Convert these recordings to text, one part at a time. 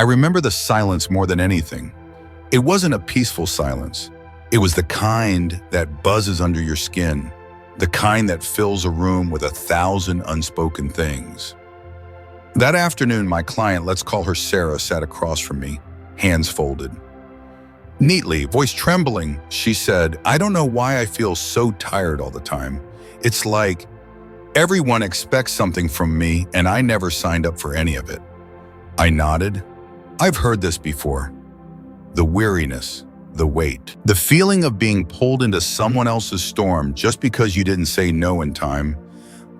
I remember the silence more than anything. It wasn't a peaceful silence. It was the kind that buzzes under your skin, the kind that fills a room with 1,000 unspoken things. That afternoon, my client, let's call her Sarah, sat across from me, hands folded. Neatly, voice trembling, she said, "I don't know why I feel so tired all the time. It's like everyone expects something from me and I never signed up for any of it." I nodded. I've heard this before. The weariness, the weight, the feeling of being pulled into someone else's storm just because you didn't say no in time.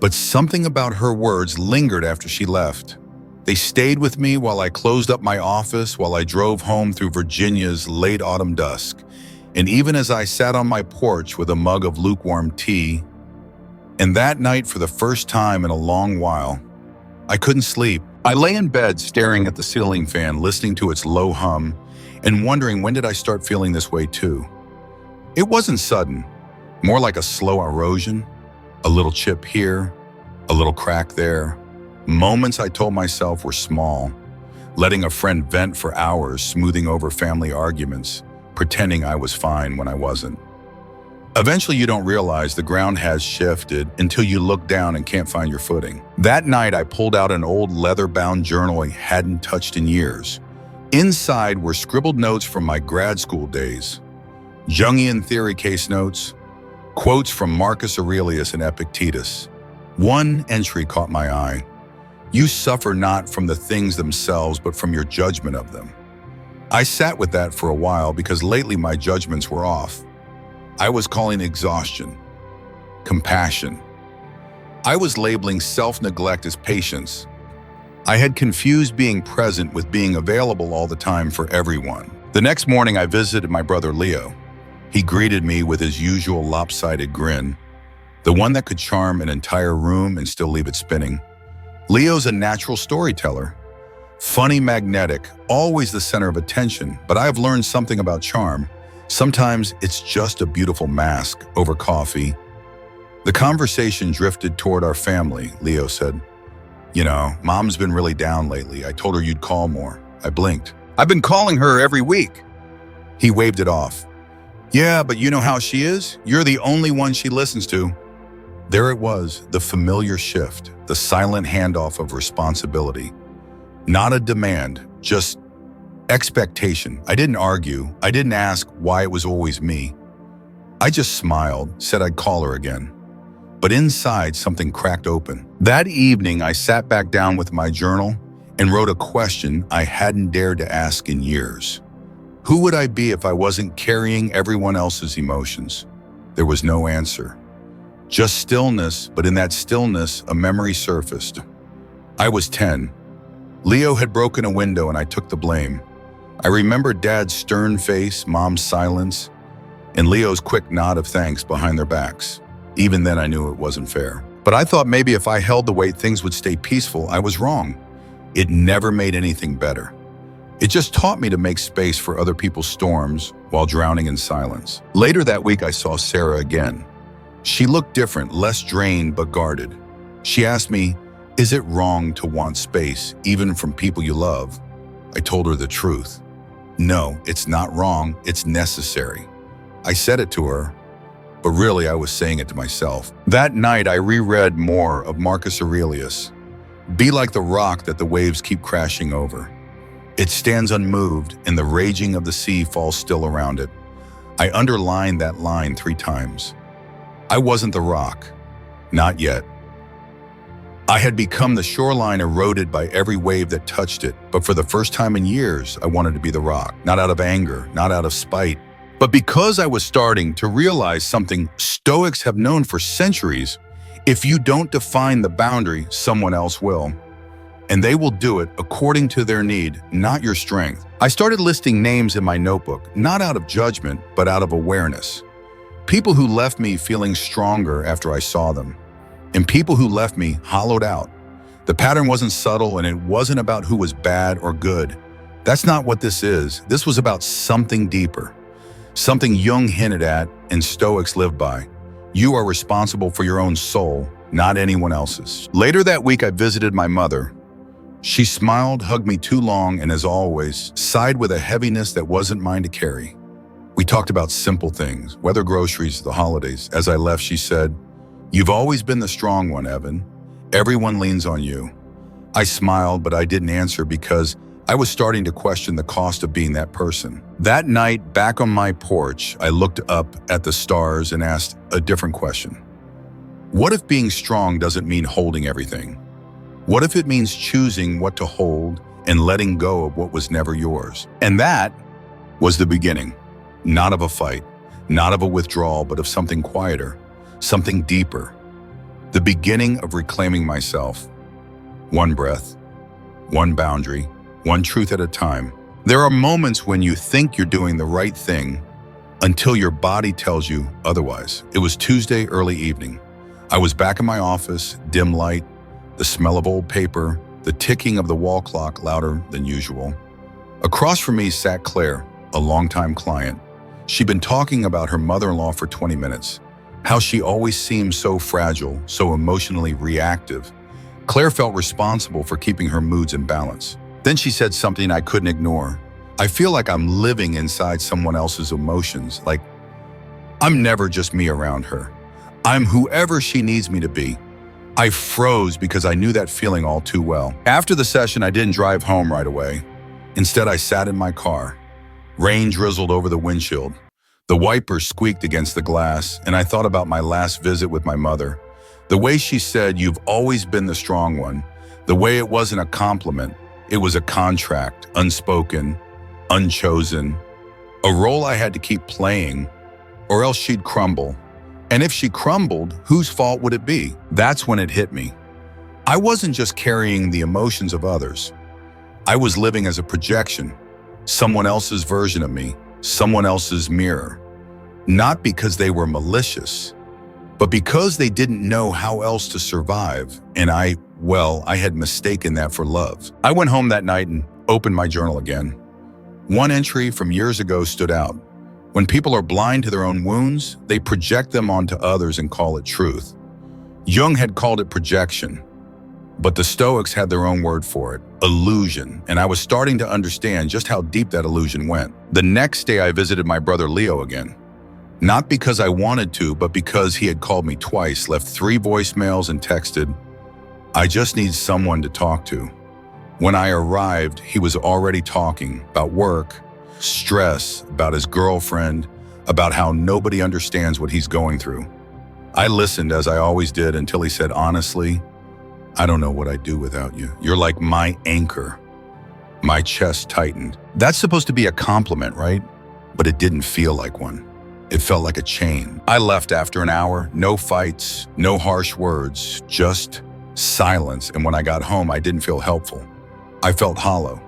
But something about her words lingered after she left. They stayed with me while I closed up my office, while I drove home through Virginia's late autumn dusk, and even as I sat on my porch with a mug of lukewarm tea. And that night, for the first time in a long while, I couldn't sleep. I lay in bed staring at the ceiling fan, listening to its low hum, and wondering, when did I start feeling this way too? It wasn't sudden, more like a slow erosion, a little chip here, a little crack there. Moments I told myself were small, letting a friend vent for hours, smoothing over family arguments, pretending I was fine when I wasn't. Eventually you don't realize the ground has shifted until you look down and can't find your footing. That night I pulled out an old leather-bound journal I hadn't touched in years. Inside were scribbled notes from my grad school days, Jungian theory case notes, quotes from Marcus Aurelius and Epictetus. One entry caught my eye. "You suffer not from the things themselves, but from your judgment of them." I sat with that for a while because lately my judgments were off. I was calling exhaustion compassion. I was labeling self-neglect as patience. I had confused being present with being available all the time for everyone. The next morning I visited my brother Leo. He greeted me with his usual lopsided grin, the one that could charm an entire room and still leave it spinning. Leo's a natural storyteller, funny, magnetic, always the center of attention, but I've learned something about charm. Sometimes it's just a beautiful mask over coffee. The conversation drifted toward our family, Leo said. "You know, Mom's been really down lately. I told her you'd call more." I blinked. "I've been calling her every week." He waved it off. "Yeah, but you know how she is. You're the only one she listens to." There it was, the familiar shift, the silent handoff of responsibility. Not a demand, just expectation. I didn't argue. I didn't ask why it was always me. I just smiled, said I'd call her again. But inside, something cracked open. That evening, I sat back down with my journal and wrote a question I hadn't dared to ask in years. Who would I be if I wasn't carrying everyone else's emotions? There was no answer. Just stillness, but in that stillness, a memory surfaced. I was 10. Leo had broken a window and I took the blame. I remember Dad's stern face, Mom's silence, and Leo's quick nod of thanks behind their backs. Even then I knew it wasn't fair. But I thought maybe if I held the weight, things would stay peaceful. I was wrong. It never made anything better. It just taught me to make space for other people's storms while drowning in silence. Later that week, I saw Sarah again. She looked different, less drained but guarded. She asked me, "Is it wrong to want space, even from people you love?" I told her the truth. No, it's not wrong, it's necessary. I said it to her, but really I was saying it to myself. That night, I reread more of Marcus Aurelius. Be like the rock that the waves keep crashing over. It stands unmoved, and the raging of the sea falls still around it. I underlined that line 3 times. I wasn't the rock. Not yet. I had become the shoreline eroded by every wave that touched it, but for the first time in years, I wanted to be the rock, not out of anger, not out of spite, but because I was starting to realize something Stoics have known for centuries. If you don't define the boundary, someone else will. And they will do it according to their need, not your strength. I started listing names in my notebook, not out of judgment, but out of awareness. People who left me feeling stronger after I saw them, and people who left me hollowed out. The pattern wasn't subtle, and it wasn't about who was bad or good. That's not what this is. This was about something deeper, something Jung hinted at and Stoics live by. You are responsible for your own soul, not anyone else's. Later that week, I visited my mother. She smiled, hugged me too long, and as always, sighed with a heaviness that wasn't mine to carry. We talked about simple things, whether groceries, the holidays. As I left, she said, "You've always been the strong one, Evan. Everyone leans on you." I smiled, but I didn't answer because I was starting to question the cost of being that person. That night, back on my porch, I looked up at the stars and asked a different question. What if being strong doesn't mean holding everything? What if it means choosing what to hold and letting go of what was never yours? And that was the beginning, not of a fight, not of a withdrawal, but of something quieter, something deeper. The beginning of reclaiming myself. One breath, one boundary, one truth at a time. There are moments when you think you're doing the right thing until your body tells you otherwise. It was Tuesday early evening. I was back in my office, dim light, the smell of old paper, the ticking of the wall clock louder than usual. Across from me sat Claire, a longtime client. She'd been talking about her mother-in-law for 20 minutes, how she always seemed so fragile, so emotionally reactive. Claire felt responsible for keeping her moods in balance. Then she said something I couldn't ignore. "I feel like I'm living inside someone else's emotions, like I'm never just me around her. I'm whoever she needs me to be." I froze because I knew that feeling all too well. After the session, I didn't drive home right away. Instead, I sat in my car. Rain drizzled over the windshield. The wipers squeaked against the glass, and I thought about my last visit with my mother. The way she said, "You've always been the strong one." The way it wasn't a compliment. It was a contract, unspoken, unchosen. A role I had to keep playing, or else she'd crumble. And if she crumbled, whose fault would it be? That's when it hit me. I wasn't just carrying the emotions of others. I was living as a projection, someone else's version of me, someone else's mirror. Not because they were malicious, but because they didn't know how else to survive, and I had mistaken that for love. I went home that night and opened my journal again. One entry from years ago stood out. When people are blind to their own wounds, they project them onto others and call it truth. Jung had called it projection, but the Stoics had their own word for it, illusion, and I was starting to understand just how deep that illusion went. The next day I visited my brother Leo again. Not because I wanted to, but because he had called me twice, left 3 voicemails and texted, "I just need someone to talk to." When I arrived, he was already talking about work, stress, about his girlfriend, about how nobody understands what he's going through. I listened as I always did until he said, "Honestly, I don't know what I'd do without you. You're like my anchor." My chest tightened. That's supposed to be a compliment, right? But it didn't feel like one. It felt like a chain. I left after an hour, no fights, no harsh words, just silence. And when I got home, I didn't feel helpful. I felt hollow.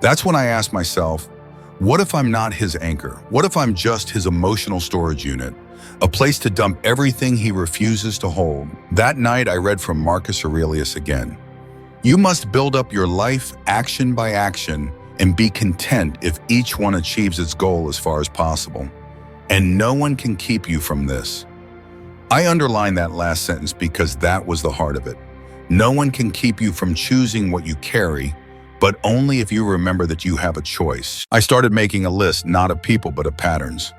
That's when I asked myself, what if I'm not his anchor? What if I'm just his emotional storage unit? A place to dump everything he refuses to hold. That night, I read from Marcus Aurelius again. "You must build up your life action by action and be content if each one achieves its goal as far as possible. And no one can keep you from this." I underlined that last sentence because that was the heart of it. No one can keep you from choosing what you carry, but only if you remember that you have a choice. I started making a list, not of people, but of patterns.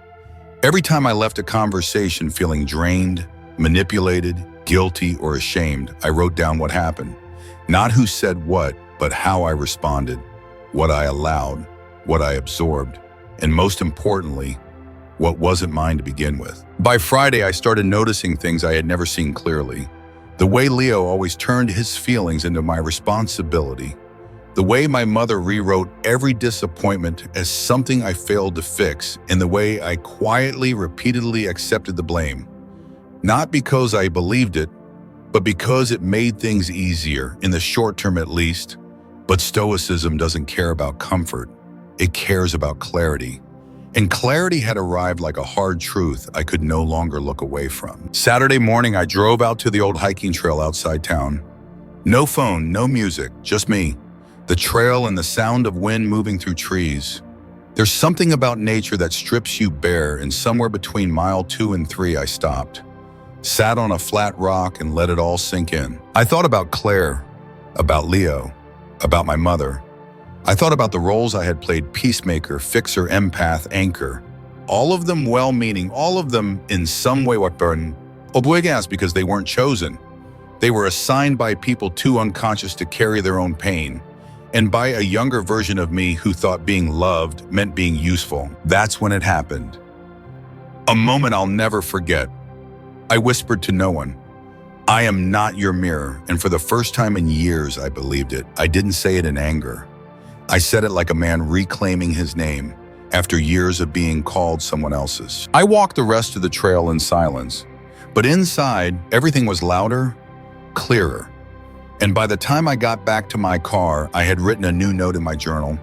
Every time I left a conversation feeling drained, manipulated, guilty, or ashamed, I wrote down what happened. Not who said what, but how I responded, what I allowed, what I absorbed, and most importantly, what wasn't mine to begin with. By Friday, I started noticing things I had never seen clearly. The way Leo always turned his feelings into my responsibility. The way my mother rewrote every disappointment as something I failed to fix, and the way I quietly, repeatedly accepted the blame. Not because I believed it, but because it made things easier, in the short term at least. But Stoicism doesn't care about comfort. It cares about clarity. And clarity had arrived like a hard truth I could no longer look away from. Saturday morning, I drove out to the old hiking trail outside town. No phone, no music, just me. The trail and the sound of wind moving through trees. There's something about nature that strips you bare, and somewhere between mile 2 and 3, I stopped. Sat on a flat rock and let it all sink in. I thought about Claire, about Leo, about my mother. I thought about the roles I had played: peacemaker, fixer, empath, anchor. All of them well-meaning, all of them in some way obligas because they weren't chosen. They were assigned by people too unconscious to carry their own pain, and by a younger version of me who thought being loved meant being useful. That's when it happened. A moment I'll never forget. I whispered to no one, "I am not your mirror," and for the first time in years I believed it. I didn't say it in anger. I said it like a man reclaiming his name after years of being called someone else's. I walked the rest of the trail in silence, but inside, everything was louder, clearer. And by the time I got back to my car, I had written a new note in my journal.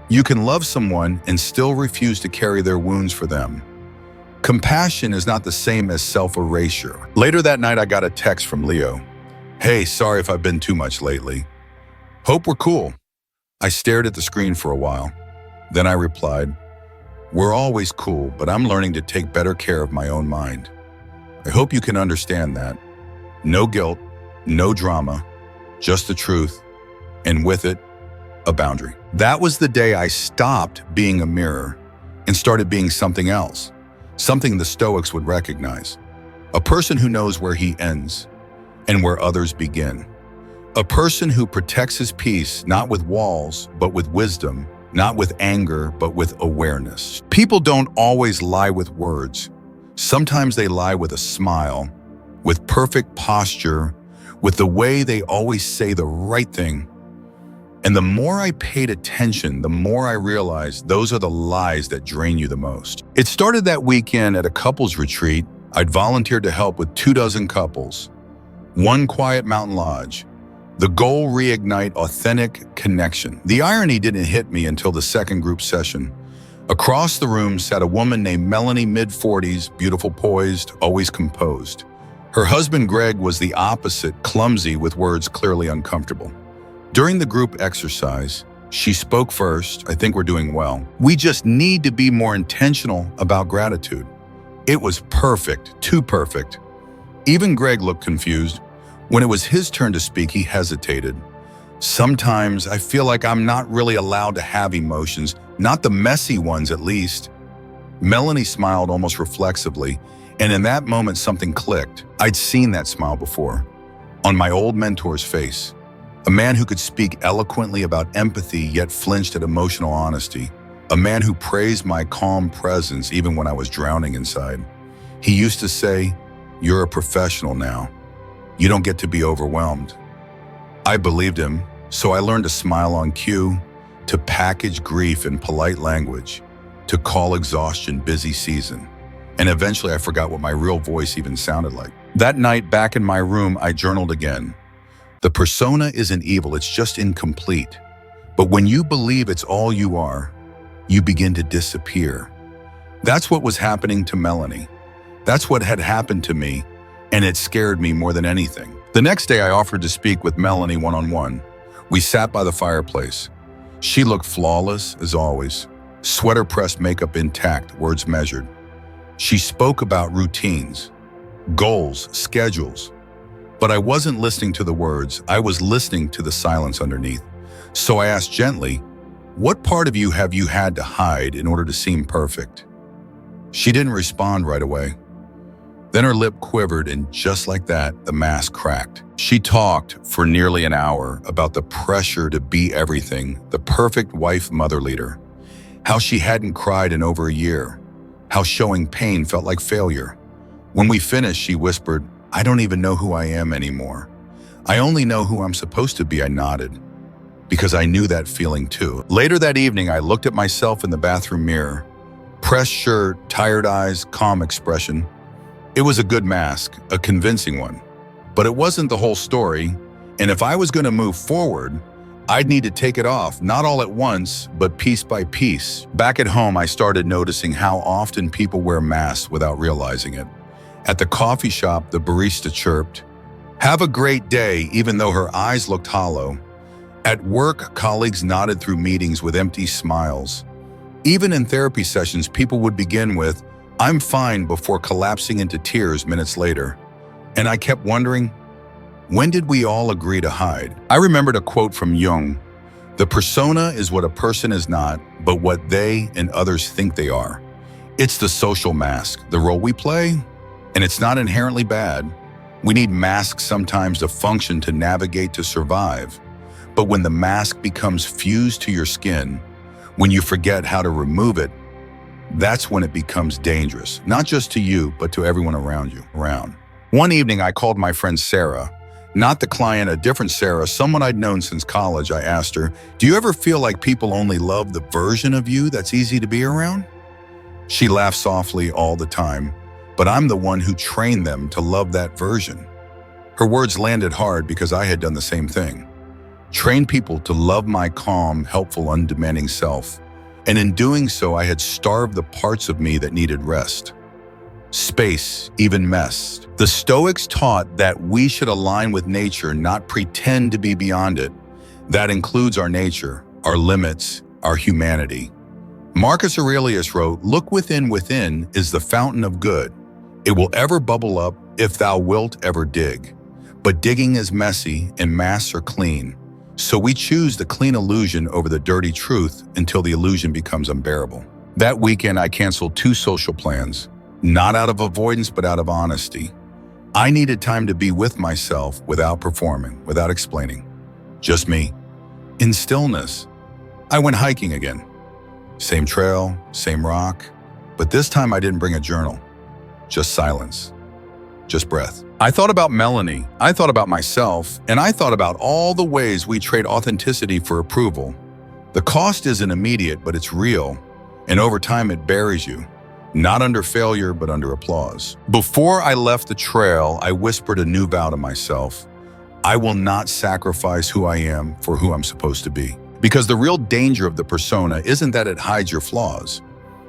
You can love someone and still refuse to carry their wounds for them. Compassion is not the same as self-erasure. Later that night, I got a text from Leo. "Hey, sorry if I've been too much lately. Hope we're cool." I stared at the screen for a while. Then I replied, "We're always cool, but I'm learning to take better care of my own mind. I hope you can understand that. No guilt, no drama, just the truth, and with it, a boundary." That was the day I stopped being a mirror and started being something else, something the Stoics would recognize. A person who knows where he ends and where others begin. A person who protects his peace not with walls, but with wisdom, not with anger, but with awareness. People don't always lie with words. Sometimes they lie with a smile, with perfect posture, with the way they always say the right thing. And the more I paid attention, the more I realized those are the lies that drain you the most. It started that weekend at a couples retreat. I'd volunteered to help with 24 couples, one quiet mountain lodge. The goal: reignite authentic connection. The irony didn't hit me until the second group session. Across the room sat a woman named Melanie, mid-40s, beautiful, poised, always composed. Her husband, Greg, was the opposite, clumsy, with words clearly uncomfortable. During the group exercise, she spoke first. "I think we're doing well. We just need to be more intentional about gratitude." It was perfect, too perfect. Even Greg looked confused. When it was his turn to speak, he hesitated. "Sometimes I feel like I'm not really allowed to have emotions, not the messy ones at least." Melanie smiled almost reflexively, and in that moment something clicked. I'd seen that smile before, on my old mentor's face. A man who could speak eloquently about empathy yet flinched at emotional honesty. A man who praised my calm presence even when I was drowning inside. He used to say, "You're a professional now. You don't get to be overwhelmed." I believed him, so I learned to smile on cue, to package grief in polite language, to call exhaustion busy season. And eventually I forgot what my real voice even sounded like. That night, back in my room, I journaled again. The persona isn't evil, it's just incomplete. But when you believe it's all you are, you begin to disappear. That's what was happening to Melanie. That's what had happened to me, and it scared me more than anything. The next day, I offered to speak with Melanie one-on-one. We sat by the fireplace. She looked flawless, as always. Sweater-pressed, makeup intact, words measured. She spoke about routines, goals, schedules. But I wasn't listening to the words, I was listening to the silence underneath. So I asked gently, "What part of you have you had to hide in order to seem perfect?" She didn't respond right away. Then her lip quivered, and just like that, the mask cracked. She talked for nearly an hour about the pressure to be everything, the perfect wife, mother, leader. How she hadn't cried in over a year. How showing pain felt like failure. When we finished, she whispered, "I don't even know who I am anymore. I only know who I'm supposed to be." I nodded, because I knew that feeling too. Later that evening, I looked at myself in the bathroom mirror. Pressed shirt, tired eyes, calm expression. It was a good mask, a convincing one. But it wasn't the whole story, and if I was going to move forward, I'd need to take it off, not all at once, but piece by piece. Back at home, I started noticing how often people wear masks without realizing it. At the coffee shop, the barista chirped, "Have a great day," even though her eyes looked hollow. At work, colleagues nodded through meetings with empty smiles. Even in therapy sessions, people would begin with, "I'm fine," before collapsing into tears minutes later. And I kept wondering, When did we all agree to hide? I remembered a quote from Jung: "The persona is what a person is not, but what they and others think they are." It's the social mask, the role we play, and it's not inherently bad. We need masks sometimes to function, to navigate, to survive. But when the mask becomes fused to your skin, when you forget how to remove it, that's when it becomes dangerous, not just to you, but to everyone around you. One evening, I called my friend Sarah, not the client, a different Sarah, someone I'd known since college. I asked her, "Do you ever feel like people only love the version of you that's easy to be around?" She laughed softly. "All the time, but I'm the one who trained them to love that version." Her words landed hard because I had done the same thing. Trained people to love my calm, helpful, undemanding self. And in doing so, I had starved the parts of me that needed rest, space, even mess. The Stoics taught that we should align with nature, not pretend to be beyond it. That includes our nature, our limits, our humanity. Marcus Aurelius wrote, "Look within is the fountain of good. It will ever bubble up if thou wilt ever dig. But digging is messy and masks are clean. So we choose the clean illusion over the dirty truth until the illusion becomes unbearable." That weekend, I canceled 2 social plans, not out of avoidance, but out of honesty. I needed time to be with myself without performing, without explaining. Just me. In stillness. I went hiking again. Same trail, same rock, but this time I didn't bring a journal. Just silence. Just breath. I thought about Melanie, I thought about myself, and I thought about all the ways we trade authenticity for approval. The cost isn't immediate, but it's real, and over time it buries you, not under failure, but under applause. Before I left the trail, I whispered a new vow to myself: I will not sacrifice who I am for who I'm supposed to be. Because the real danger of the persona isn't that it hides your flaws,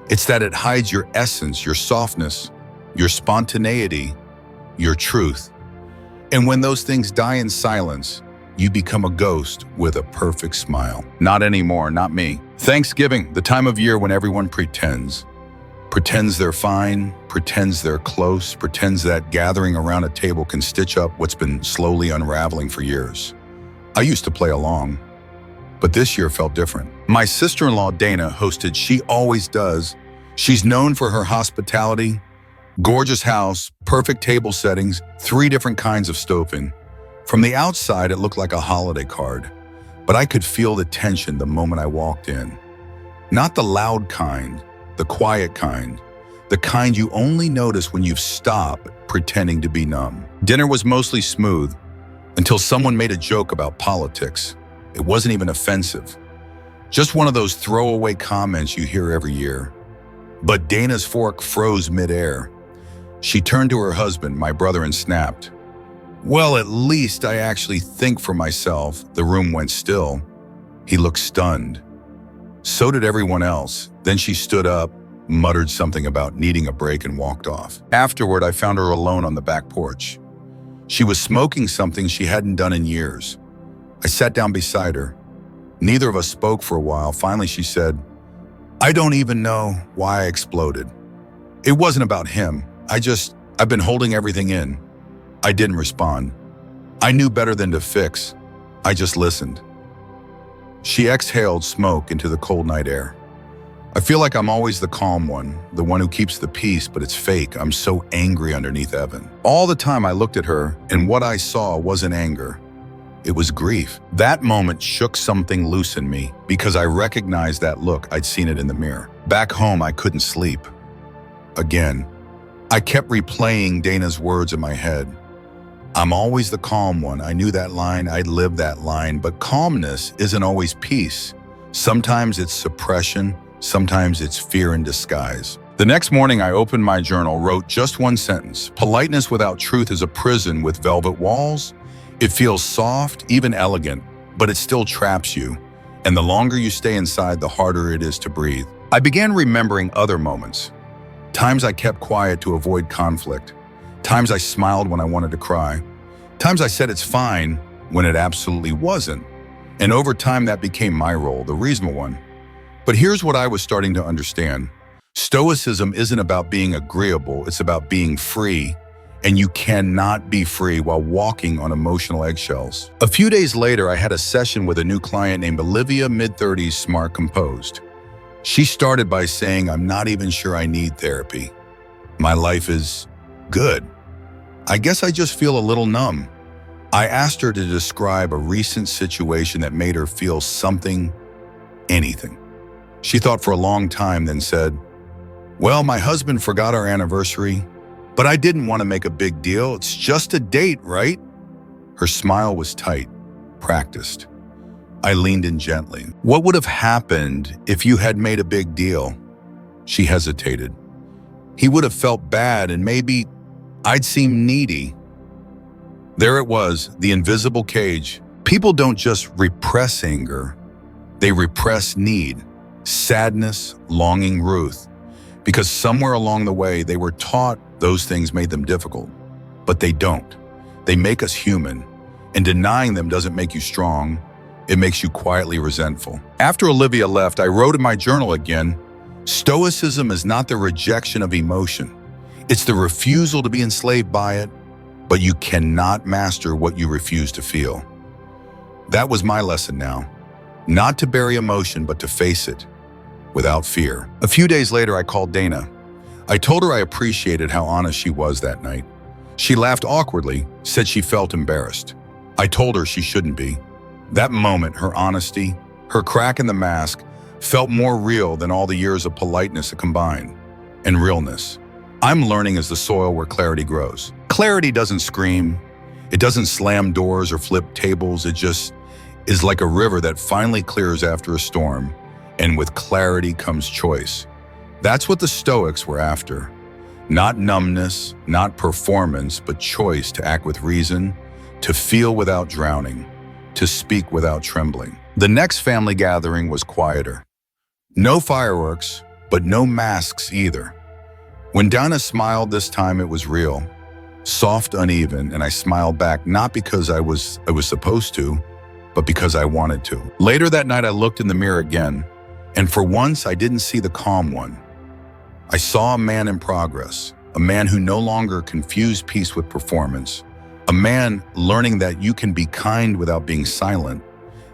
it's that it hides your essence, your softness, your spontaneity, your truth. And when those things die in silence, you become a ghost with a perfect smile. Not anymore, not me. Thanksgiving, the time of year when everyone pretends. Pretends they're fine, pretends they're close, pretends that gathering around a table can stitch up what's been slowly unraveling for years. I used to play along, but this year felt different. My sister-in-law Dana hosted. She always does. She's known for her hospitality. Gorgeous house, perfect table settings, 3 different kinds of stoufing. From the outside, it looked like a holiday card, but I could feel the tension the moment I walked in. Not the loud kind, the quiet kind, the kind you only notice when you've stopped pretending to be numb. Dinner was mostly smooth until someone made a joke about politics. It wasn't even offensive. Just one of those throwaway comments you hear every year. But Dana's fork froze midair. She turned to her husband, my brother, and snapped. "Well, at least I actually think for myself." The room went still. He looked stunned. So did everyone else. Then she stood up, muttered something about needing a break, and walked off. Afterward, I found her alone on the back porch. She was smoking something she hadn't done in years. I sat down beside her. Neither of us spoke for a while. Finally, she said, "I don't even know why I exploded. It wasn't about him. I've been holding everything in." I didn't respond. I knew better than to fix. I just listened. She exhaled smoke into the cold night air. "I feel like I'm always the calm one, the one who keeps the peace, but it's fake. I'm so angry underneath Evan." All the time I looked at her, and what I saw wasn't anger. It was grief. That moment shook something loose in me because I recognized that look. I'd seen it in the mirror. Back home, I couldn't sleep. Again. I kept replaying Dana's words in my head. I'm always the calm one. I knew that line. I'd lived that line. But calmness isn't always peace. Sometimes it's suppression. Sometimes it's fear in disguise. The next morning, I opened my journal, wrote just one sentence. "Politeness without truth is a prison with velvet walls. It feels soft, even elegant, but it still traps you. And the longer you stay inside, the harder it is to breathe." I began remembering other moments. Times I kept quiet to avoid conflict. Times I smiled when I wanted to cry. Times I said it's fine when it absolutely wasn't. And over time, that became my role, the reasonable one. But here's what I was starting to understand. Stoicism isn't about being agreeable, it's about being free. and you cannot be free while walking on emotional eggshells. A few days later, I had a session with a new client named Olivia, mid-30s, smart, composed. She started by saying, "I'm not even sure I need therapy. My life is good. I guess I just feel a little numb." I asked her to describe a recent situation that made her feel something, anything. She thought for a long time, then said, "Well, my husband forgot our anniversary, but I didn't want to make a big deal. It's just a date, right?" Her smile was tight, practiced. I leaned in gently. "What would have happened if you had made a big deal?" She hesitated. "He would have felt bad and maybe I'd seem needy." There it was, the invisible cage. People don't just repress anger, they repress need, sadness, longing, ruth, because somewhere along the way they were taught those things made them difficult. But they don't. They make us human, and denying them doesn't make you strong, it makes you quietly resentful. After Olivia left, I wrote in my journal again, "Stoicism is not the rejection of emotion. It's the refusal to be enslaved by it, but you cannot master what you refuse to feel." That was my lesson now. Not to bury emotion, but to face it without fear. A few days later, I called Dana. I told her I appreciated how honest she was that night. She laughed awkwardly, said she felt embarrassed. I told her she shouldn't be. That moment, her honesty, her crack in the mask, felt more real than all the years of politeness combined. And realness. I'm learning as the soil where clarity grows. Clarity doesn't scream. It doesn't slam doors or flip tables. It just is like a river that finally clears after a storm. And with clarity comes choice. That's what the Stoics were after. Not numbness, not performance, but choice to act with reason, to feel without drowning, to speak without trembling. The next family gathering was quieter. No fireworks, but no masks either. When Dana smiled this time, it was real. Soft, uneven, and I smiled back, not because I was supposed to, but because I wanted to. Later that night, I looked in the mirror again, and for once, I didn't see the calm one. I saw a man in progress, a man who no longer confused peace with performance, a man learning that you can be kind without being silent,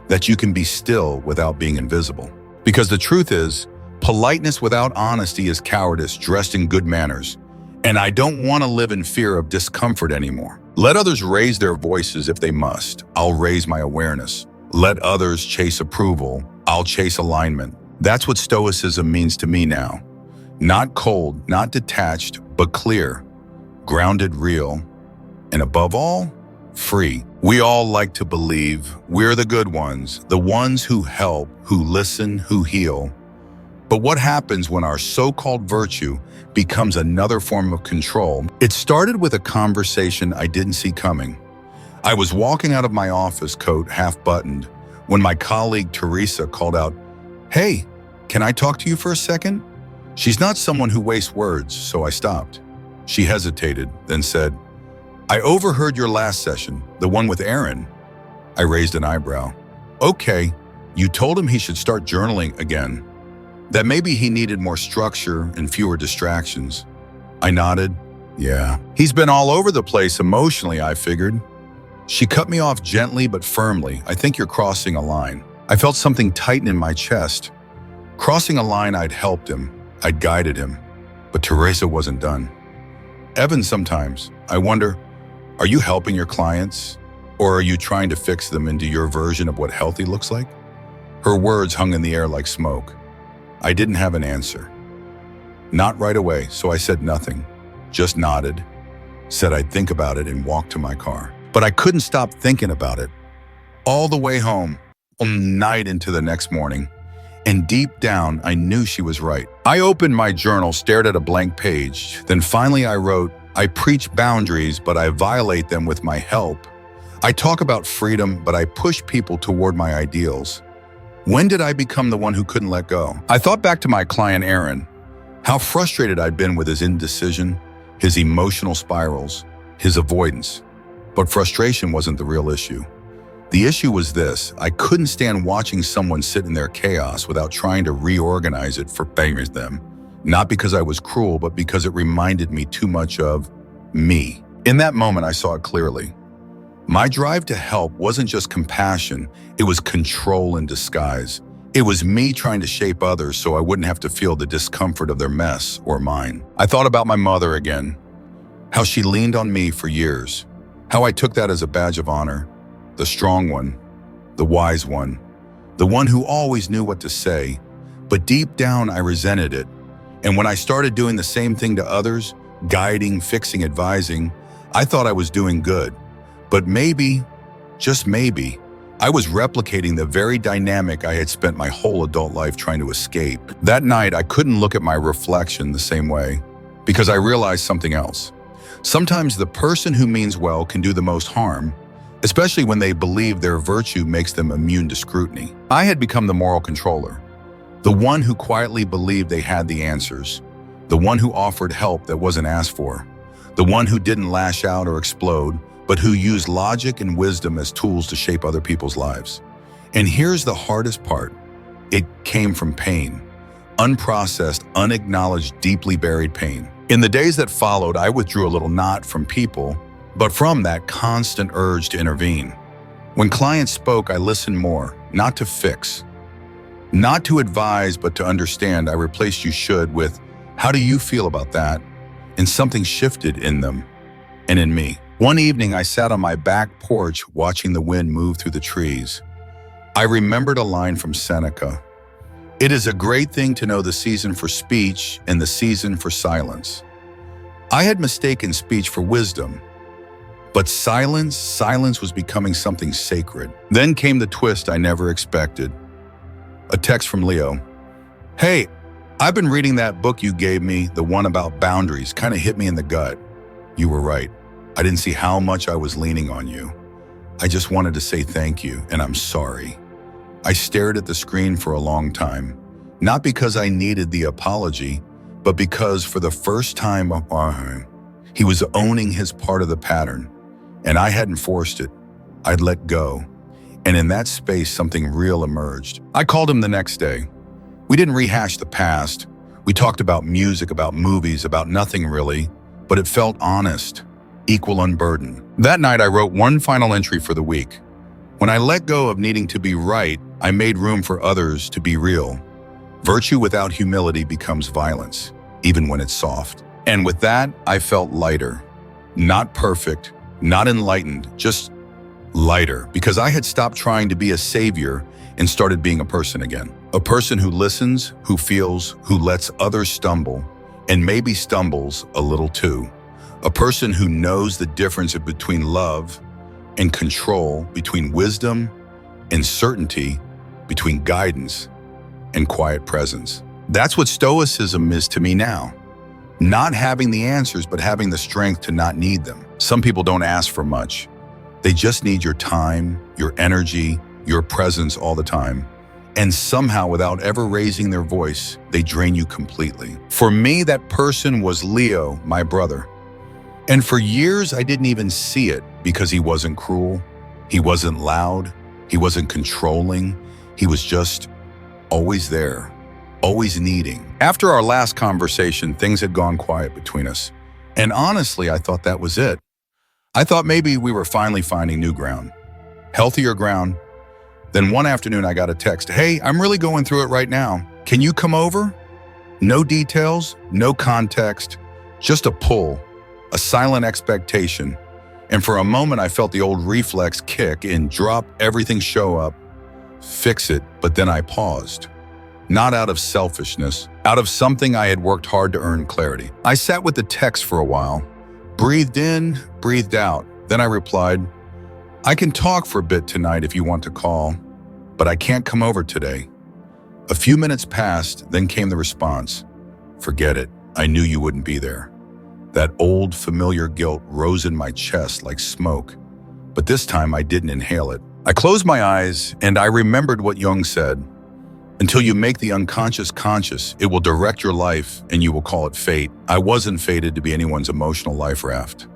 that you can be still without being invisible. Because the truth is, politeness without honesty is cowardice dressed in good manners, and I don't want to live in fear of discomfort anymore. Let others raise their voices if they must. I'll raise my awareness. Let others chase approval. I'll chase alignment. That's what Stoicism means to me now. Not cold, not detached, but clear, grounded, real, and above all, free. We all like to believe we're the good ones, the ones who help, who listen, who heal. But what happens when our so-called virtue becomes another form of control? It started with a conversation I didn't see coming. I was walking out of my office, coat half buttoned, when my colleague Teresa called out, "Hey, can I talk to you for a second?" She's not someone who wastes words, so I stopped. She hesitated, then said, "I overheard your last session, the one with Aaron." I raised an eyebrow. "Okay, you told him he should start journaling again. That maybe he needed more structure and fewer distractions." I nodded. "Yeah. He's been all over the place emotionally, I figured." She cut me off gently but firmly. "I think you're crossing a line." I felt something tighten in my chest. Crossing a line, I'd helped him. I'd guided him. But Teresa wasn't done. "Evan, sometimes I wonder, are you helping your clients? Or are you trying to fix them into your version of what healthy looks like?" Her words hung in the air like smoke. I didn't have an answer. Not right away, so I said nothing. Just nodded, said I'd think about it, and walked to my car. But I couldn't stop thinking about it. All the way home, all night into the next morning. And deep down, I knew she was right. I opened my journal, stared at a blank page. Then finally I wrote, "I preach boundaries, but I violate them with my help. I talk about freedom, but I push people toward my ideals. When did I become the one who couldn't let go?" I thought back to my client, Aaron. How frustrated I'd been with his indecision, his emotional spirals, his avoidance. But frustration wasn't the real issue. The issue was this: I couldn't stand watching someone sit in their chaos without trying to reorganize it for them. Not because I was cruel, but because it reminded me too much of me. In that moment, I saw it clearly. My drive to help wasn't just compassion, it was control in disguise. It was me trying to shape others so I wouldn't have to feel the discomfort of their mess or mine. I thought about my mother again, how she leaned on me for years, how I took that as a badge of honor, the strong one, the wise one, the one who always knew what to say, but deep down I resented it. And when I started doing the same thing to others, guiding, fixing, advising, I thought I was doing good. But maybe, just maybe, I was replicating the very dynamic I had spent my whole adult life trying to escape. That night, I couldn't look at my reflection the same way because I realized something else. Sometimes the person who means well can do the most harm, especially when they believe their virtue makes them immune to scrutiny. I had become the moral controller, the one who quietly believed they had the answers, the one who offered help that wasn't asked for, the one who didn't lash out or explode, but who used logic and wisdom as tools to shape other people's lives. And here's the hardest part. It came from pain, unprocessed, unacknowledged, deeply buried pain. In the days that followed, I withdrew a little not from people, but from that constant urge to intervene. When clients spoke, I listened more, not to fix, not to advise, but to understand. I replaced "you should" with "how do you feel about that?" And something shifted in them and in me. One evening, I sat on my back porch watching the wind move through the trees. I remembered a line from Seneca. It is a great thing to know the season for speech and the season for silence. I had mistaken speech for wisdom, but silence was becoming something sacred. Then came the twist I never expected. A text from Leo. "Hey, I've been reading that book you gave me, the one about boundaries, kind of hit me in the gut. You were right. I didn't see how much I was leaning on you. I just wanted to say thank you, and I'm sorry." I stared at the screen for a long time, not because I needed the apology, but because for the first time, he was owning his part of the pattern, and I hadn't forced it. I'd let go, and in that space, something real emerged. I called him the next day. We didn't rehash the past. We talked about music, about movies, about nothing really, but it felt honest. Equal unburdened. That night, I wrote one final entry for the week. When I let go of needing to be right, I made room for others to be real. Virtue without humility becomes violence, even when it's soft. And with that, I felt lighter. Not perfect, not enlightened, just lighter, because I had stopped trying to be a savior and started being a person again. A person who listens, who feels, who lets others stumble, and maybe stumbles a little too. A person who knows the difference between love and control, between wisdom and certainty, between guidance and quiet presence. That's what Stoicism is to me now. Not having the answers, but having the strength to not need them. Some people don't ask for much. They just need your time, your energy, your presence all the time. And somehow, without ever raising their voice, they drain you completely. For me, that person was Leo, my brother. And for years, I didn't even see it because he wasn't cruel, he wasn't loud, he wasn't controlling, he was just always there, always needing. After our last conversation, things had gone quiet between us. And honestly, I thought that was it. I thought maybe we were finally finding new ground, healthier ground. Then one afternoon, I got a text, "Hey, I'm really going through it right now. Can you come over?" No details, no context, just a pull. A silent expectation, and for a moment I felt the old reflex kick in: drop everything, show up, fix it. But then I paused, not out of selfishness, out of something I had worked hard to earn: clarity. I sat with the text for a while, breathed in, breathed out. Then I replied, "I can talk for a bit tonight if you want to call, but I can't come over today." A few minutes passed, then came the response: "Forget it, I knew you wouldn't be there." That old familiar guilt rose in my chest like smoke, but this time I didn't inhale it. I closed my eyes and I remembered what Jung said: until you make the unconscious conscious, it will direct your life and you will call it fate. I wasn't fated to be anyone's emotional life raft.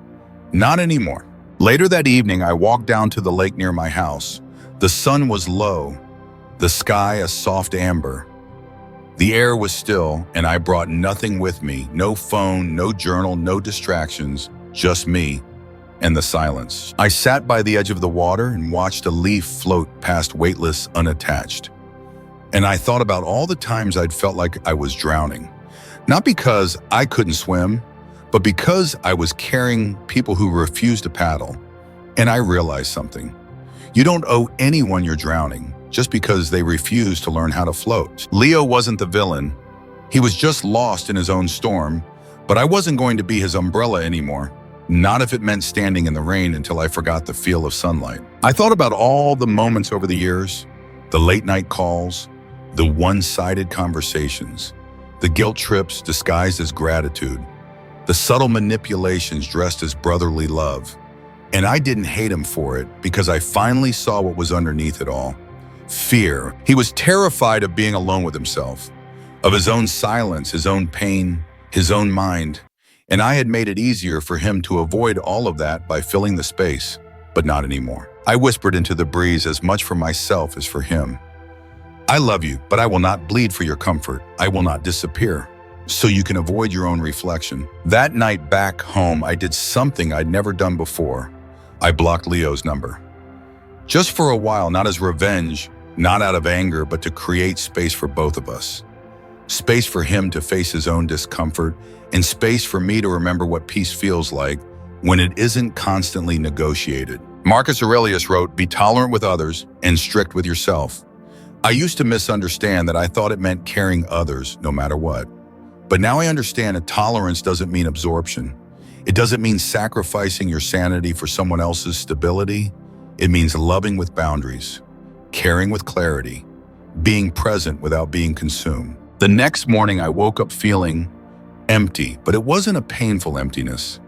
Not anymore. Later that evening, I walked down to the lake near my house. The sun was low, the sky a soft amber. The air was still, and I brought nothing with me: no phone, no journal, no distractions, just me and the silence. I sat by the edge of the water and watched a leaf float past weightless, unattached. And I thought about all the times I'd felt like I was drowning. Not because I couldn't swim, but because I was carrying people who refused to paddle. And I realized something. You don't owe anyone you're drowning just because they refuse to learn how to float. Leo wasn't the villain. He was just lost in his own storm, but I wasn't going to be his umbrella anymore. Not if it meant standing in the rain until I forgot the feel of sunlight. I thought about all the moments over the years, the late night calls, the one-sided conversations, the guilt trips disguised as gratitude, the subtle manipulations dressed as brotherly love. And I didn't hate him for it because I finally saw what was underneath it all. Fear. He was terrified of being alone with himself, of his own silence, his own pain, his own mind. And I had made it easier for him to avoid all of that by filling the space, but not anymore. I whispered into the breeze as much for myself as for him. I love you, but I will not bleed for your comfort. I will not disappear, so you can avoid your own reflection. That night back home, I did something I'd never done before. I blocked Leo's number. Just for a while, not as revenge, not out of anger, but to create space for both of us. Space for him to face his own discomfort, and space for me to remember what peace feels like when it isn't constantly negotiated. Marcus Aurelius wrote, "Be tolerant with others and strict with yourself." I used to misunderstand that. I thought it meant caring others no matter what. But now I understand that tolerance doesn't mean absorption. It doesn't mean sacrificing your sanity for someone else's stability. It means loving with boundaries, caring with clarity, being present without being consumed. The next morning, I woke up feeling empty, but it wasn't a painful emptiness.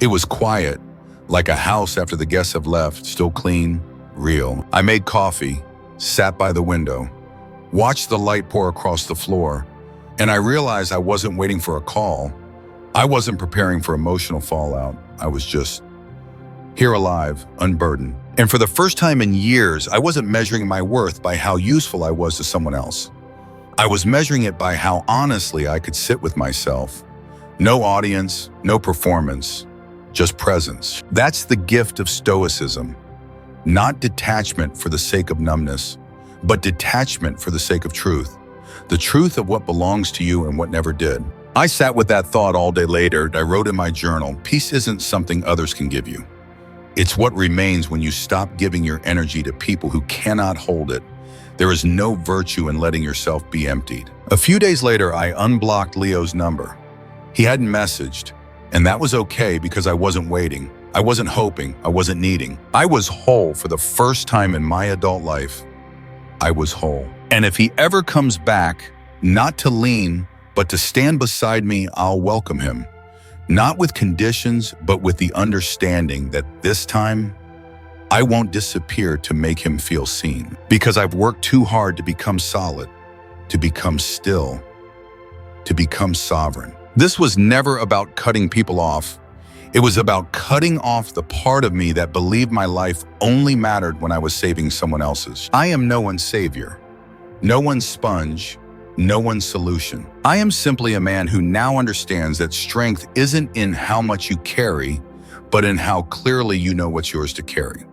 It was quiet, like a house after the guests have left, still clean, real. I made coffee, sat by the window, watched the light pour across the floor, and I realized I wasn't waiting for a call. I wasn't preparing for emotional fallout. I was just here, alive, unburdened. And for the first time in years, I wasn't measuring my worth by how useful I was to someone else. I was measuring it by how honestly I could sit with myself. No audience, no performance, just presence. That's the gift of Stoicism. Not detachment for the sake of numbness, but detachment for the sake of truth. The truth of what belongs to you and what never did. I sat with that thought all day later. I wrote in my journal, peace isn't something others can give you. It's what remains when you stop giving your energy to people who cannot hold it. There is no virtue in letting yourself be emptied. A few days later, I unblocked Leo's number. He hadn't messaged, and that was okay because I wasn't waiting. I wasn't hoping. I wasn't needing. I was whole for the first time in my adult life. I was whole. And if he ever comes back, not to lean, but to stand beside me, I'll welcome him. Not with conditions, but with the understanding that this time, I won't disappear to make him feel seen. Because I've worked too hard to become solid, to become still, to become sovereign. This was never about cutting people off. It was about cutting off the part of me that believed my life only mattered when I was saving someone else's. I am no one's savior, no one's sponge, no one's solution. I am simply a man who now understands that strength isn't in how much you carry, but in how clearly you know what's yours to carry.